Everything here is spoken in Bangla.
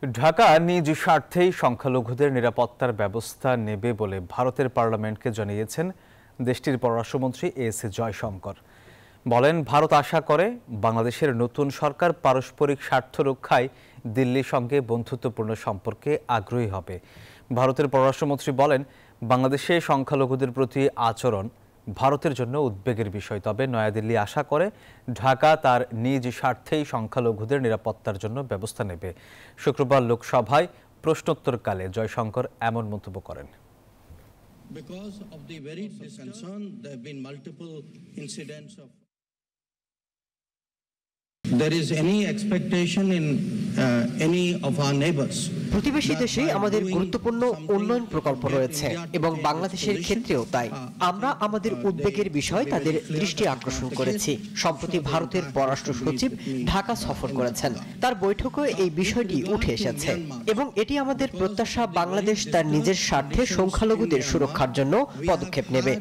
ঢাকা নিজ স্বার্থেই সংখ্যালঘুদের নিরাপত্তার ব্যবস্থা নেবে বলে ভারতের পার্লামেন্টকে জানিয়েছেন দেশটির পররাষ্ট্রমন্ত্রী এস জয়শঙ্কর। বলেন, ভারত আশা করে বাংলাদেশের নতুন সরকার পারস্পরিক স্বার্থ রক্ষায় দিল্লির সঙ্গে বন্ধুত্বপূর্ণ সম্পর্কে আগ্রহী হবে। ভারতের পররাষ্ট্রমন্ত্রী বলেন, বাংলাদেশে সংখ্যালঘুদের প্রতি আচরণ ভারতের জন্য উদ্বেগের বিষয়। তবে নয়াদিল্লি আশা করে ঢাকা তার নিজ স্বার্থেই সংখ্যালঘুদের নিরাপত্তার জন্য ব্যবস্থা নেবে। শুক্রবার লোকসভায় প্রশ্নোত্তরকালে জয়শঙ্কর এমন মন্তব্য করেন। Because of the very concern, there have been multiple incidents of there is any expectation in any of our neighbors. প্রতিবেশী দেশে আমাদের গুরুত্বপূর্ণ উন্নয়ন প্রকল্প রয়েছে এবং বাংলাদেশের ক্ষেত্রেও তাই। আমরা আমাদের উদ্বেগের বিষয় তাদের দৃষ্টি আকর্ষণ করেছি। সম্প্রতি ভারতের পররাষ্ট্র সচিব ঢাকা সফর করেছেন, তার বৈঠকে এই বিষয়টি উঠে এসেছে এবং এটি আমাদের প্রত্যাশা বাংলাদেশ তার নিজের স্বার্থে সংখ্যালঘুদের সুরক্ষার জন্য পদক্ষেপ নেবে।